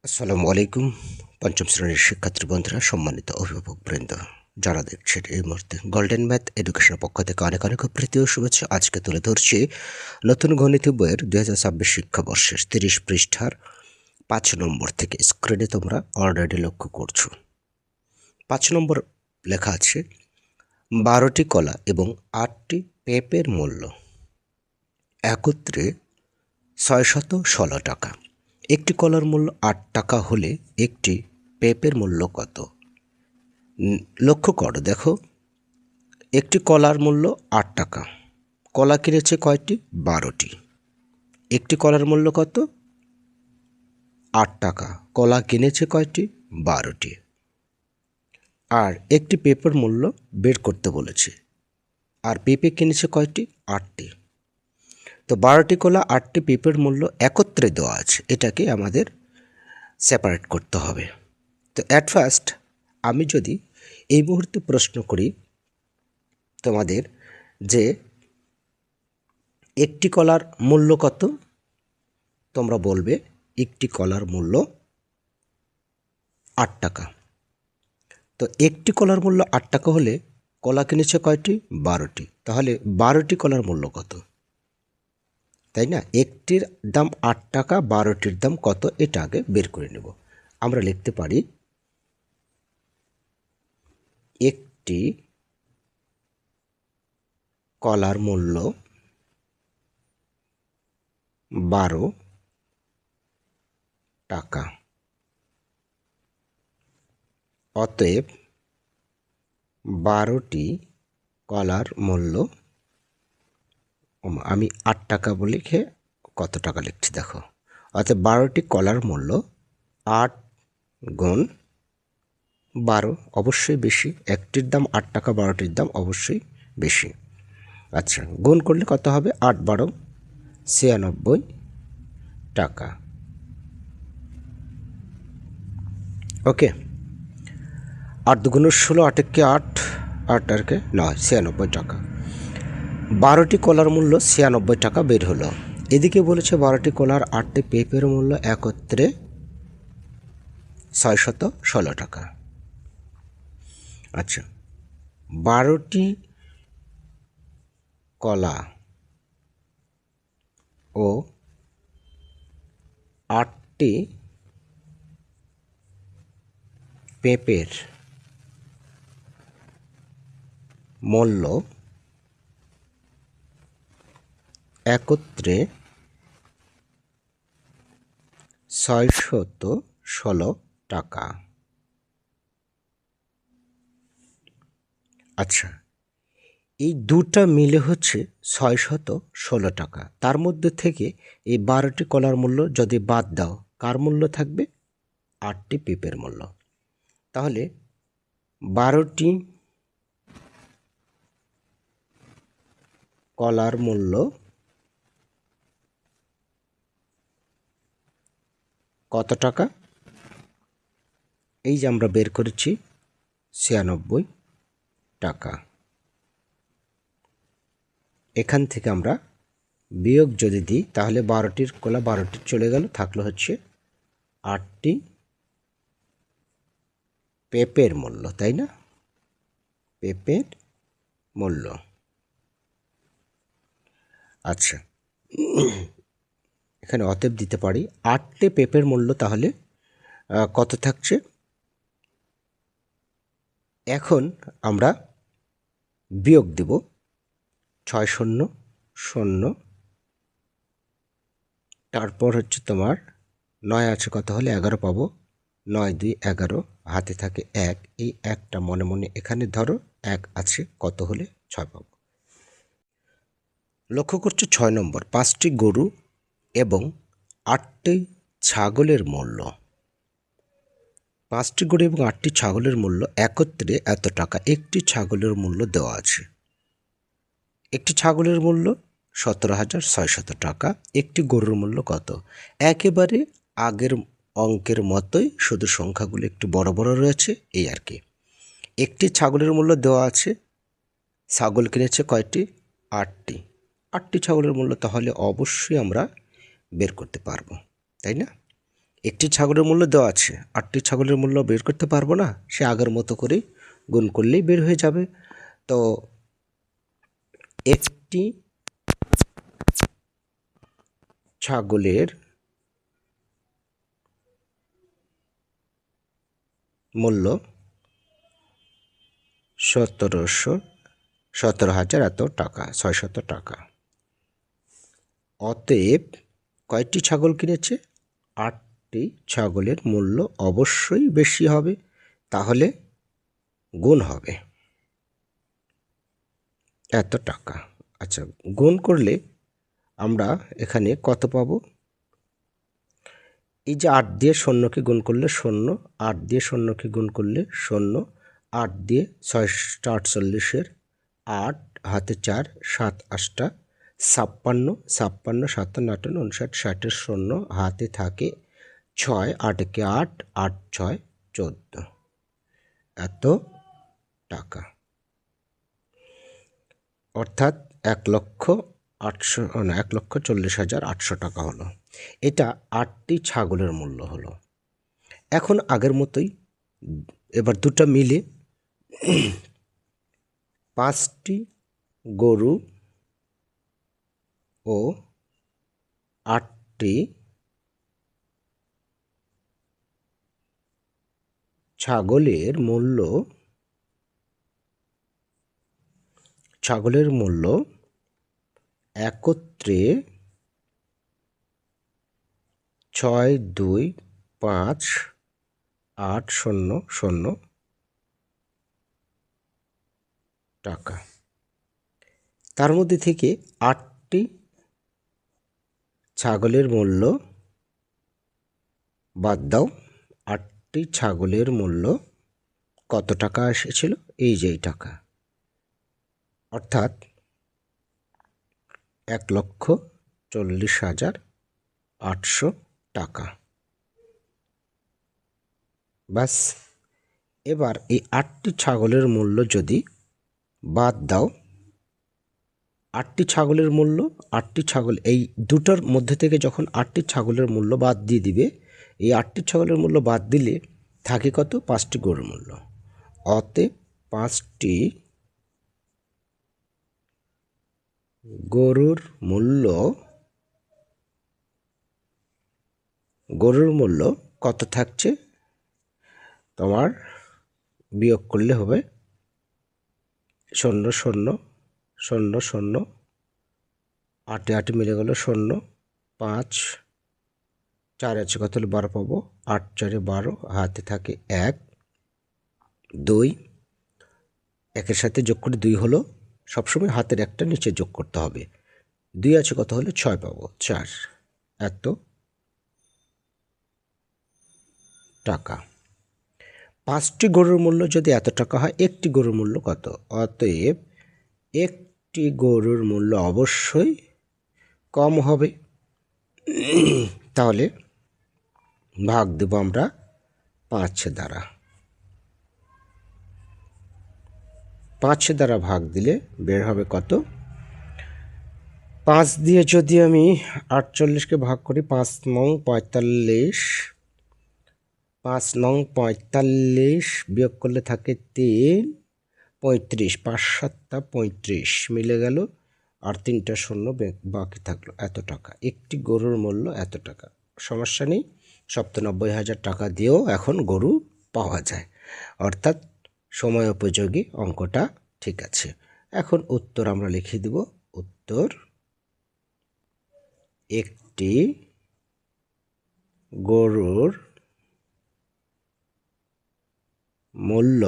আসসালামু আলাইকুম। পঞ্চম শ্রেণীর শিক্ষার্থী বন্ধুরা, সম্মানিত অভিভাবক বৃন্দ, যারা দেখছেন এই মুহূর্তে গোল্ডেন ম্যাথ এডুকেশনের পক্ষ থেকে অনেক অনেক প্রীতি ও শুভেচ্ছা। আজকে তুলে ধরছি নতুন গণিত বইয়ের 2026 শিক্ষাবর্ষের 30 পৃষ্ঠার 5 নম্বর থেকে। স্ক্রিনে তোমরা অলরেডি লক্ষ্য করছো 5 নম্বর লেখা আছে 12টি কলা এবং 8টি পেঁপের মূল্য একত্রে 616 টাকা। একটি কলার মূল্য 8 টাকা হলে একটি পেঁপের মূল্য কত? লক্ষ্য করো, দেখো, একটি কলার মূল্য 8 টাকা। কলা কিনেছে কয়টি? 12টি। একটি কলার মূল্য কত? 8 টাকা। কলা কিনেছে কয়টি? 12টি। আর একটি পেঁপের মূল্য বের করতে বলেছে। আর পেঁপে কিনেছে কয়টি? 8টি। তো 12টি কলা 8টি পেঁপের মূল্য একত্রে দেওয়া আছে, এটাকে আমাদের সেপারেট করতে হবে। তো অ্যাট ফার্স্ট আমি যদি এই মুহূর্তে প্রশ্ন করি তোমাদের যে একটি কলার মূল্য কত, তোমরা বলবে একটি কলার মূল্য 8 টাকা। তো একটি কলার মূল্য 8 টাকা হলে কলা কিনেছে কয়টি? 12টি। তাহলে 12টি কলার মূল্য কত, তাই না? একটির দাম 8 টাকা, 12টির দাম কত, এটা আগে বের করে নেব। আমরা লিখতে পারি একটি কলার মূল্য 12 টাকা। অতএব 12টি কলার মূল্য, আমি 8 টাকা বলে লিখে কত টাকা লিখছি দেখো। অতএব 12টি কলার মূল্য 8 গুণ 12, অবশ্যই বেশি। একটির দাম 8 টাকা, 12টির দাম অবশ্যই বেশি। আচ্ছা, গুণ করলে কত হবে? 8 12 96 টাকা। ওকে, 8 দুগুণ 16, 8 একে 8, 8 আর কে 9, 96 টাকা। 12টি কলার মূল্য 96 টাকা বের হলো। এদিকে বলেছে 12টি কলার 8টি পেঁপের মূল্য একত্রে 616 টাকা। আচ্ছা, 12টি কলা ও 8টি পেঁপের মূল্য একত্রে 616 টাকা। আচ্ছা, এই দুটা মিলে হচ্ছে 616 টাকা। তার মধ্যে থেকে এই 12টি কলার মূল্য যদি বাদ দাও, কার মূল্য থাকবে? 8টি পেঁপের মূল্য। তাহলে 12টি কলার মূল্য কত টাকা? এই যে আমরা বের করেছি 96 টাকা। এখান থেকে আমরা বিয়োগ যদি দিই তাহলে 12টির কলা 12টি চলে গেল, থাকলো হচ্ছে 8টি পেঁপের মূল্য, তাই না? পেঁপের মূল্য। আচ্ছা, এখানে অতএব দিতে পারি 8টি পেঁপের মূল্য তাহলে কত থাকছে? এখন আমরা বিয়োগ দেব 600, তারপর হচ্ছে তোমার 9 আছে, কত হলে 11 পাবো। 9 2 11, হাতে থাকে 1, এই একটা মনে মনে এখানে ধরো, 1 আছে, কত হলে 6 পাবো। লক্ষ্য করছো 6 নম্বর, 5টি গরু এবং 8টি ছাগলের মূল্য। 5টি গরু এবং 8টি ছাগলের মূল্য একত্রে এত টাকা। একটি ছাগলের মূল্য দেওয়া আছে। একটি ছাগলের মূল্য 17,600 টাকা। একটি গরুর মূল্য কত? একেবারে আগের অঙ্কের মতোই, শুধু সংখ্যাগুলো একটু বড় বড় রয়েছে, এই আর কি। একটি ছাগলের মূল্য দেওয়া আছে। ছাগল কিনেছে কয়টি? 8টি। 8টি ছাগলের মূল্য তাহলে অবশ্যই আমরা বের করতে পারবো, তাই না? একটি ছাগলের মূল্য দেওয়া আছে, 8টি ছাগলের মূল্য বের করতে পারবো না, সে আগের মতো করে গুণ করলেই বের হয়ে যাবে। তো একটি ছাগলের মূল্য 17,000 এত টাকা, 600 টাকা। অতএব কয়টি ছাগল কিনেছে? 8টি ছাগলের মূল্য অবশ্যই বেশি হবে, তাহলে গুণ হবে এত টাকা। আচ্ছা, গুণ করলে আমরা এখানে কত পাবো? এই যে 8 দিয়ে শূন্যকে গুণ করলে 0, 8 দিয়ে শূন্যকে গুণ করলে 0, 8 দিয়ে 6 48-এর 8 হাতে 4, 7 8 56, 56 57 58 59 60-এর 0 হাতে থাকে 6, 8 কে 8, 8 6 14, এত টাকা। অর্থাৎ 1,40,800 টাকা হলো। এটা 8টি ছাগলের মূল্য হলো। এখন আগের মতোই এবার দুটো মিলে 5টি গরু ও 8টি ছাগলের মূল্য একত্রে 6,2,5,8,000 টাকা। তার মধ্যে থেকে 8টি ছাগলের মূল্য বাদ দাও। 8টি ছাগলের মূল্য কত টাকা এসেছিল? এই যে টাকা, অর্থাৎ 1,40,800 টাকা। বাস, এবার এই 8টি ছাগলের মূল্য যদি বাদ দাও, 8টি ছাগলের মূল্য, 8টি ছাগল, এই দুটোর মধ্যে থেকে যখন 8টি ছাগলের মূল্য বাদ দিয়ে দিবে, এই 8টি ছাগলের মূল্য বাদ দিলে থাকে কত? 5টি গরুর মূল্য। অতএব 5টি গরুর মূল্য কত থাকছে? তোমার বিয়োগ করলে হবে 0 0 0 0, 8 8 মিলে গেল 0, 5 4 আছে কত হলে 12 পাবো, 8 4 12, হাতে থাকে 1 2, একের সাথে যোগ করে 2 হলো, সবসময় হাতের একটা নিচে যোগ করতে হবে। 2 আছে কত হলে 6 পাবো, 4, এত টাকা। 5টি গরুর মূল্য যদি এত টাকা হয়, একটি গরুর মূল্য কত? অতএব একটি গরুর মূল্য অবশ্যই কম হবে। তাহলে ভাগ দেব আমরা 5 দ্বারা। 5 দ্বারা ভাগ দিলে বের হবে কত? 5 দিয়ে যদি আমি 48কে ভাগ করি, 5 নং 45, 5 নং 45 বিয়োগ করলে থাকে 3, 35, 5 7 35 মিলে গেল, আর 3টা শূন্য বাকি থাকলো, এত টাকা। একটি গরুর মূল্য এত টাকা। সমস্যা নেই, 97,000 টাকা দিয়েও এখন গরু পাওয়া যায়, অর্থাৎ সময় উপযোগী, অঙ্কটা ঠিক আছে। এখন উত্তর আমরা লিখে দেব। উত্তর, একটি গরুর মূল্য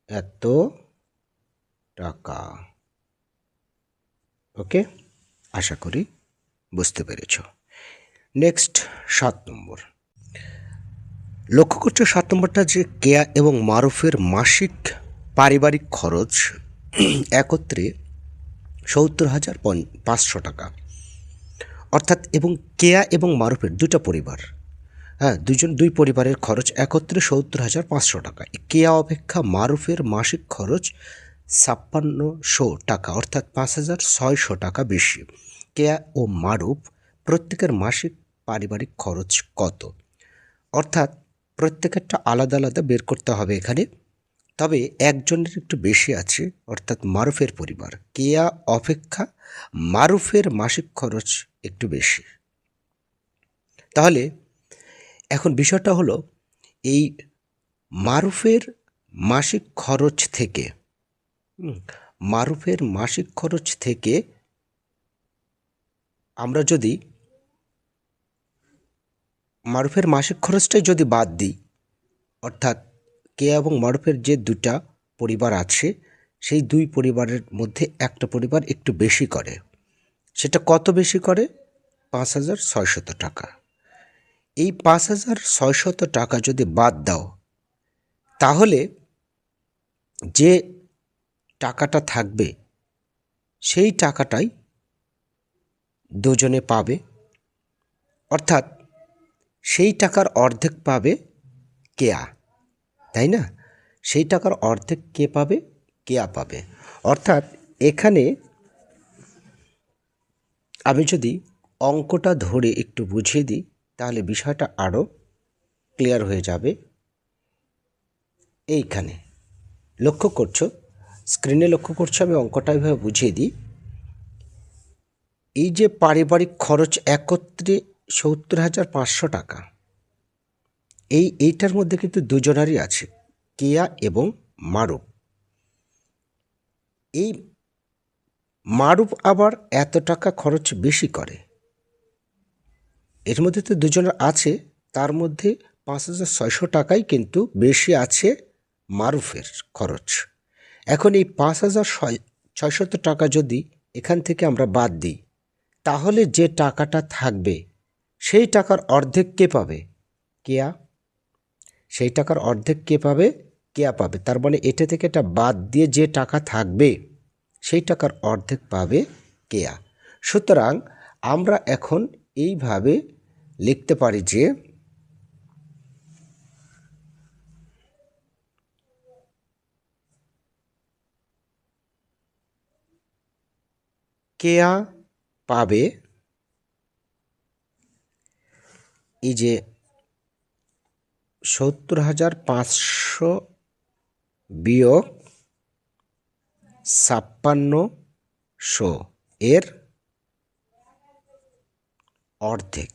এত টাকা। ওকে, আশা করি বুঝতে পেরেছ। নেক্সট 7 নম্বর। লক্ষ্য করছো 7 নম্বরটা, যে কেয়া এবং মারুফের মাসিক পারিবারিক খরচ একত্রে 70,500 টাকা। অর্থাৎ এবং কেয়া এবং মারুফের দুটো পরিবার, দুই পরিবারের খরচ একত্রে 70,500 টাকা। কেয়া অপেক্ষা মারুফের মাসিক খরচ 5600 টাকা, অর্থাৎ 5,600 টাকা বেশি। কেয়া ও মারুফ প্রত্যেকের মাসিক পারিবারিক খরচ কত, অর্থাৎ প্রত্যেকেরটা আলাদা আলাদা বের করতে হবে এখানে। তবে একজনের একটু বেশি আছে, অর্থাৎ মারুফের পরিবার। কেয়া অপেক্ষা মারুফের মাসিক খরচ একটু বেশি। তাহলে এখন বিষয়টা হলো, এই মারুফের মাসিক খরচ থেকে মারুফের মাসিক খরচ থেকে আমরা যদি মারুফের মাসিক খরচটাই যদি বাদ দিই, অর্থাৎ কেয়া এবং মারুফের যে দুটা পরিবার আছে, সেই দুই পরিবারের মধ্যে একটা পরিবার একটু বেশি করে। সেটা কত বেশি করে? ৫,৬০০ টাকা। এই ৫,৬০০ টাকা যদি বাদ দাও, তাহলে যে টাকাটা থাকবে সেই টাকাটাই দুজনে পাবে, অর্থাৎ সেই টাকার অর্ধেক পাবে কেয়া, তাই না? সেই টাকার অর্ধেক কে পাবে? কেয়া পাবে। অর্থাৎ এখানে আমি যদি অঙ্কটা ধরে একটু বুঝিয়ে দিই, তাহলে বিষয়টা আরও ক্লিয়ার হয়ে যাবে। এইখানে লক্ষ্য করছো, স্ক্রিনে লক্ষ্য করছো, আমি অঙ্কটা এভাবে বুঝিয়ে দিই। এই যে পারিবারিক খরচ একত্রে ৭০,৫০০ টাকা, এইটার মধ্যে কিন্তু দুজনারই আছে, কেয়া এবং মারুফ। এই মারুফ আবার এত টাকা খরচ বেশি করে, এর মধ্যে তো দুজনের আছে, তার মধ্যে ৫,৬০০ টাকাই কিন্তু বেশি আছে মারুফের খরচ। এখন এই ৫,৬০০ টাকা যদি এখান থেকে আমরা বাদ দিই, তাহলে যে টাকাটা থাকবে সেই টাকার অর্ধেক কে পাবে? কেয়া। সেই টাকার অর্ধেক কে পাবে? কেয়া পাবে। তার মানে এটা থেকে এটা বাদ দিয়ে যে টাকা থাকবে সেই টাকার অর্ধেক পাবে কেয়া। সুতরাং আমরা এখন এইভাবে লিখতে পারি যে কেয়া পাবে এই যে ৭০,৫০০ বিয়োগ ৫৬০০ এর অর্ধেক।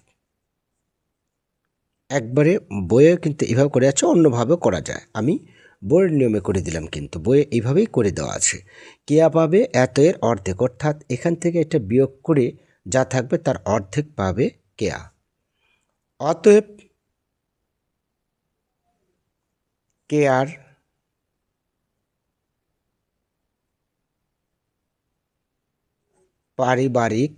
একবারে বইয়ে কিন্তু এভাবে করে আছে, অন্যভাবেও করা যায়, আমি বইয়ের নিয়মে করে দিলাম, কিন্তু বইয়ে এইভাবেই করে দেওয়া আছে। কেয়া পাবে এত এর অর্ধেক, অর্থাৎ এখান থেকে এটা বিয়োগ করে যা থাকবে তার অর্ধেক পাবে কেয়া। অতএব কেয়ার পারিবারিক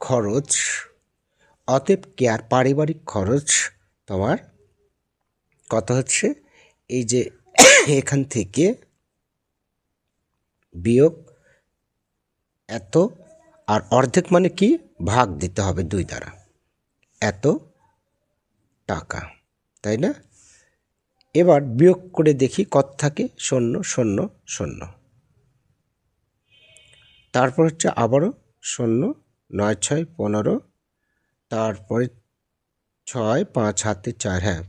খরচ, অতএব কেয়ার পারিবারিক খরচ তোমার কত হচ্ছে? এই যে এখান থেকে বিয়োগ এত, আর অর্ধেক মানে কি? ভাগ দিতে হবে 2 দ্বারা, এত টাকা, তাই না? এবার বিয়োগ করে দেখি কত থাকে। 0 0 0, তারপর হচ্ছে আবারও 0, 9 6 15, তারপরে 6 5 হাতে 4, হ্যাঁ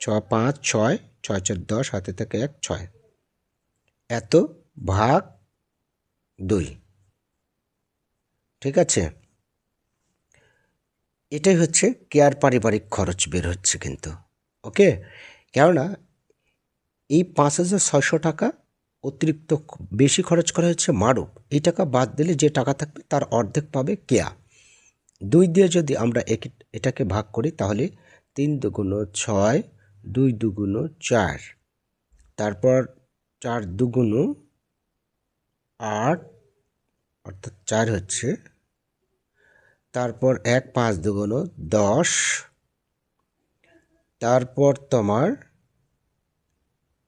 6 5 6 6 4 10, হাতে থেকে 1 6, এত ভাগ 2। ঠিক আছে, এটাই হচ্ছে কেয়ার পারিবারিক খরচ বের হচ্ছে কিন্তু। ওকে, কেননা এই ৫,৬০০ টাকা অতিরিক্ত বেশি খরচ করা হচ্ছে মারুফ, এই টাকা বাদ দিলে যে টাকা থাকবে তার অর্ধেক পাবে কেয়া। 2 দিয়ে যদি আমরা এটাকে ভাগ করি, তাহলে 3 দুগুণ 6, 2 দুগুণ 4, তারপর 4 দুগুণ 8, অর্থাৎ 4 হচ্ছে, তারপর 1 5 দুগুণ 10, তারপর তোমার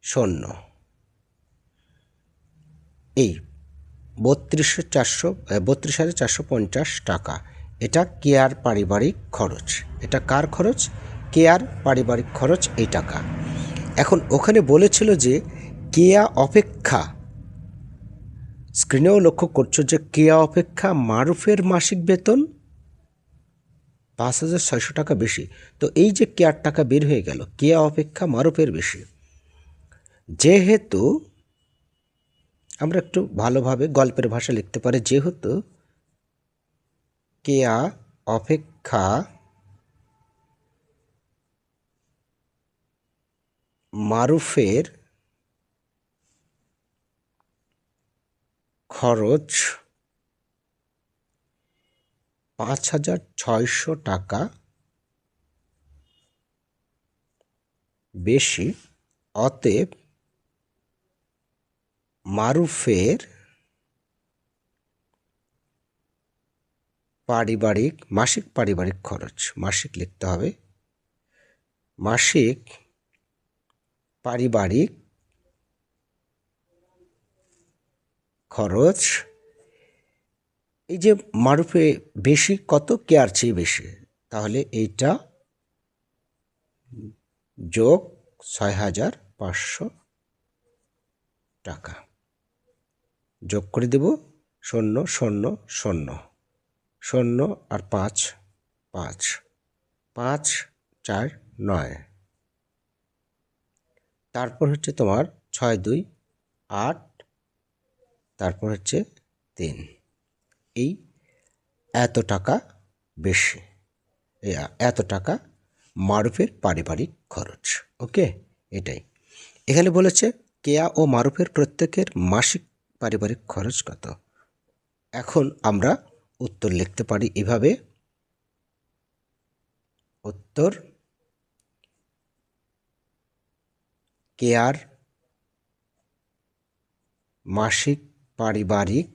0, এই 32,450 টাকা। এটা কেয়ার পারিবারিক খরচ। এটা কার খরচ? কেয়ার পারিবারিক খরচ, এই টাকা। এখন ওখানে বলেছিল যে কেয়া অপেক্ষা স্ক্রিনেও লক্ষ্য করছো যে কেয়া অপেক্ষা মারুফের মাসিক বেতন 5,600 টাকা বেশি। তো এই যে কেয়ার টাকা বের হয়ে গেল, কেয়া অপেক্ষা মারুফের বেশি। যেহেতু আমরা একটু ভালোভাবে গল্পের ভাষা লিখতে পারি, যেহেতু কেয়া অপেক্ষা মারুফের খরচ 5,600 টাকা বেশি, অতএব মারুফের মাসিক পারিবারিক খরচ, মাসিক লিখতে হবে, মাসিক পারিবারিক খরচ, এই যে মারুফে বেশি কত, কেয়ার চেয়ে বেশি, তাহলে এইটা যোগ 6,500 টাকা যোগ করে দেব। 0 0 0 0 আর 5 5 5 4 9, তারপর হচ্ছে তোমার 6 2 8, তারপর হচ্ছে 3, এই এত টাকা বেশি, এত টাকা মারুফের পারিবারিক খরচ। ওকে, এটাই এখানে বলেছে কেয়া ও মারুফের প্রত্যেকের মাসিক পারিবারিক খরচ কত। এখন আমরা উত্তর লিখতে পারি এভাবে, উত্তর কেয়ার মাসিক পারিবারিক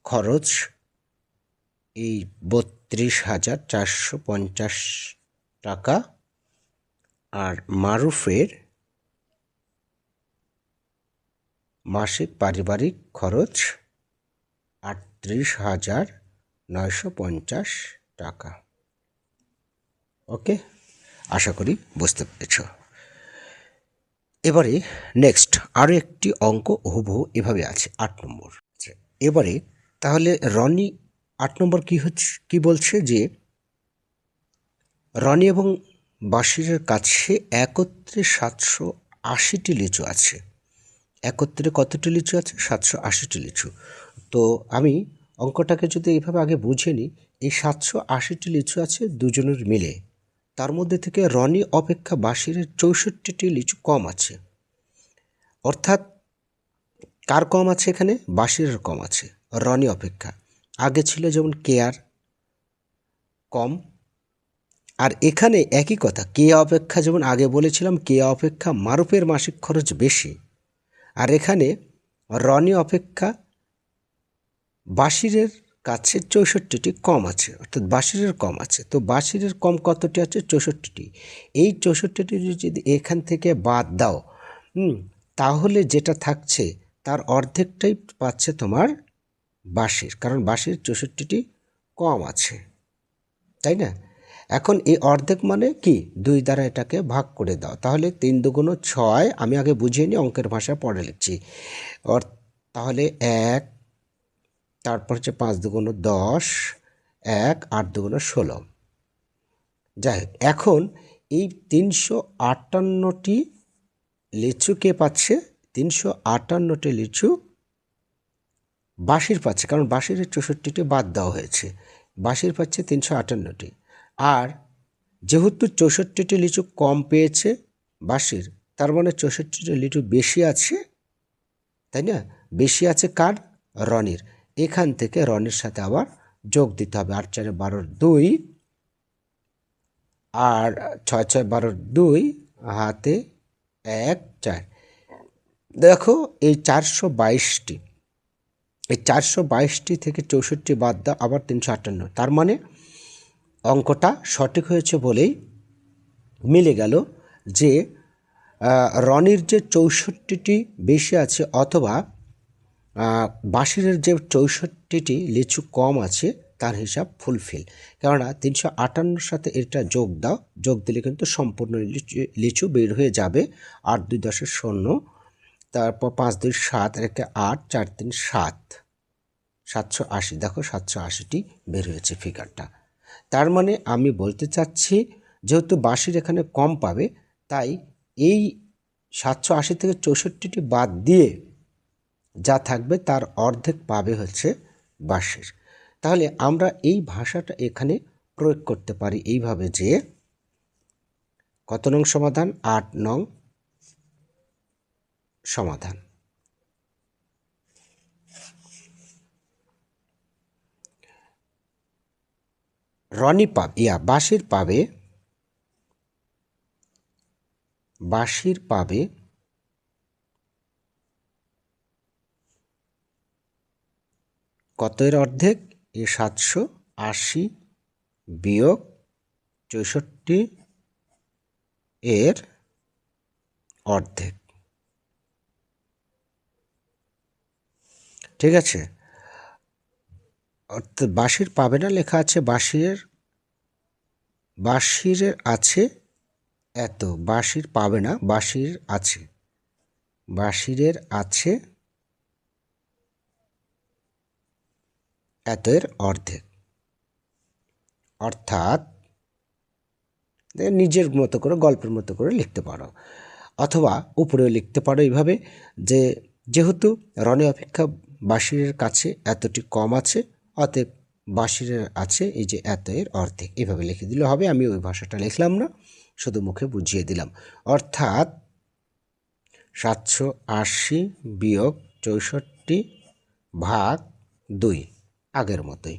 খরচ এই 32,450 টাকা, আর মারুফের মাসিক পারিবারিক খরচ 38,950 টাকা। ওকে, আশা করি বুঝতে পেরেছ। এবারে নেক্সট আরও একটি অঙ্ক হুবহু এভাবে আছে 8 নম্বর। এবারে তাহলে রনি 8 নম্বর কি বলছে যে রনি এবং বাশিরের কাছে একত্রে 780টি লিচু আছে। একত্রে কতটি লিচু আছে? 780টি লিচু। তো আমি অঙ্কটাকে যদি এইভাবে আগে বুঝে নিই, এই 780টি লিচু আছে দুজনের মিলে, তার মধ্যে থেকে রনি অপেক্ষা বাশিরের 64টি লিচু কম আছে। অর্থাৎ কার কম আছে এখানে? বাশিরের কম আছে রনি অপেক্ষা। আগে ছিল যেমন কেয়ার কম, আর এখানে একই কথা, কেয়া অপেক্ষা যেমন আগে বলেছিলাম কেয়া অপেক্ষা মারুফের মাসিক খরচ বেশি, আর এখানে রনি অপেক্ষা বাশিরের কাছে 64টি কম আছে, অর্থাৎ বাশিরের কম আছে। তো বাশিরের কম কতটি আছে? 64টি। এই 64টি যদি এখান থেকে বাদ দাও, তাহলে যেটা থাকছে তার অর্ধেকটাই পাচ্ছে তোমার বাশির, কারণ বাশির 64টি কম আছে, তাই না? এখন এই অর্ধেক মানে কি? 2 দ্বারা এটাকে ভাগ করে দাও, তাহলে 3 দুগুণ 6, আমি আগে বুঝিয়ে নিই, অঙ্কের ভাষায় পরে লিখছি। তাহলে 1, তারপর হচ্ছে 5 দুগুণ 10, 1 8 দুগুণ 16। যাই হোক, এখন এই 358টি লিচু কে পাচ্ছে? 358টি লিচু বাশির পাচ্ছে, কারণ বাশিরের 64টি বাদ দেওয়া হয়েছে। বাশির পাচ্ছে 358টি, আর যেহেতু 64টি লিচু কম পেয়েছে বাশির, তার মানে 64টি লিচু বেশি আছে, তাই না? বেশি আছে কার? রনির। এখান থেকে রনির সাথে আবার যোগ দিতে হবে। 8 4 12 2, আর 6 6 12 2, হাতে 1 4। দেখো এই 422টি, এই 422টি থেকে 64 বাদ দাও, আবার 358। তার মানে অঙ্কটা সঠিক হয়েছে বলেই মিলে গেল যে রনির যে 64টি বেশি আছে, অথবা বাশিরের যে 64টি লিচু কম আছে, তার হিসাব ফুলফিল। কেননা 358 সাথে এটা যোগ দাও, যোগ দিলে কিন্তু সম্পূর্ণ লিচু বের হয়ে যাবে। 8 2 10 শূন্য, তারপর 5 2 7, একে 8, 4 3 7, 780। দেখো 780টি বের হয়েছে ফিগারটা। তার মানে আমি বলতে চাচ্ছি, যেহেতু বাঁশির এখানে কম পাবে, তাই এই 780 থেকে 64টি বাদ দিয়ে যা থাকবে তার অর্ধেক পাবে হচ্ছে বাঁশির। তাহলে আমরা এই ভাষাটা এখানে প্রয়োগ করতে পারি এইভাবে যে, কত নং সমাধান? 8 নং সমাধান। রনি পাবে, বাঁশির পাবে কত এর অর্ধেক? এ 780 বিয়োগ 64 এর অর্ধেক। ঠিক আছে, অর্থাৎ বাঁশির পাবে না, লেখা আছে বাঁশির আছে এত, বাঁশির পাবে না, বাঁশির আছে, বাঁশিরের আছে এত এর অর্ধেক। অর্থাৎ নিজের মতো করে গল্পের মতো করে লিখতে পারো, অথবা উপরেও লিখতে পারো এইভাবে যে, যেহেতু রনি অপেক্ষা বাঁশিরের কাছে এতটি কম আছে, অতএব বাঁশিরের আছে এই যে এত এর অর্ধেক। এভাবে লিখে দিলে হবে। আমি ওই ভাষাটা লিখলাম না, শুধু মুখে বুঝিয়ে দিলাম। অর্থাৎ 780 বিয়োগ 64 ভাগ 2, আগের মতোই।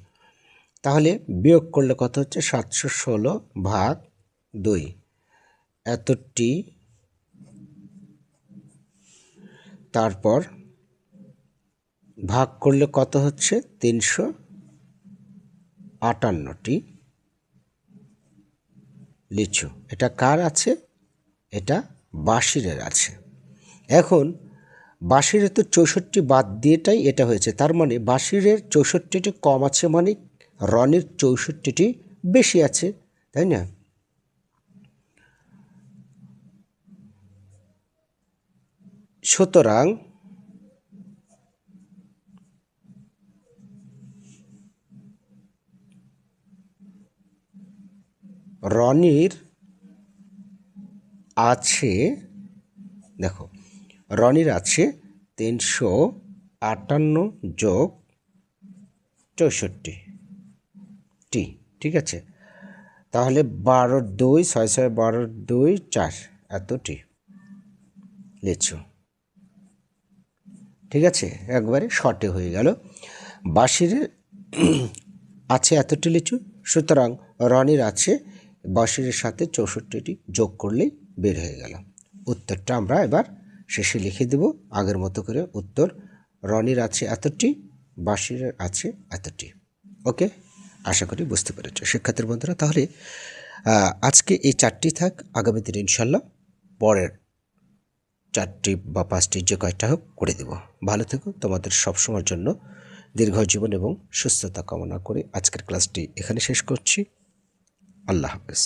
তাহলে বিয়োগ করলে কত হচ্ছে? 716 ভাগ 2, এতটি, তারপর ভাগ করলে কত হচ্ছে? 358টি লিচু। এটা কার আছে? এটা বাঁশিরের আছে। এখন বাঁশিরের তো 64 বাদ দিয়েটাই এটা হয়েছে, তার মানে বাঁশিরের 64টি কম আছে, মানে রনির 64টি বেশি আছে, তাই না? সুতরাং রনির আছে, দেখো রনির আছে 358 যোগ 64টি, ঠিক আছে। তাহলে 12 2 6 6 12 2 4, এতটি লিচু। ঠিক আছে, একবারে শর্টে হয়ে গেল। বাঁশিরের আছে এতটি লিচু, সুতরাং রনির আছে বাঁশিরের সাথে 64টি যোগ করলেই বের হয়ে গেল। উত্তরটা আমরা এবার শেষে লিখে দেব আগের মতো করে। উত্তর, রনির আছে এতটি, বাঁশিরের আছে এতটি। ওকে, আশা করি বুঝতে পেরেছ শিক্ষার্থী বন্ধুরা। তাহলে আজকে এই 4টি থাক, আগামী দিনে ইনশাল্লাহ পরের 4টি বা 5টি যে কয়টা হোক করে দেব। ভালো থেকো, তোমাদের সবসময়ের জন্য দীর্ঘ জীবন এবং সুস্থতা কামনা করে আজকের ক্লাসটি এখানে শেষ করছি। আল্লাহ হাফেজ।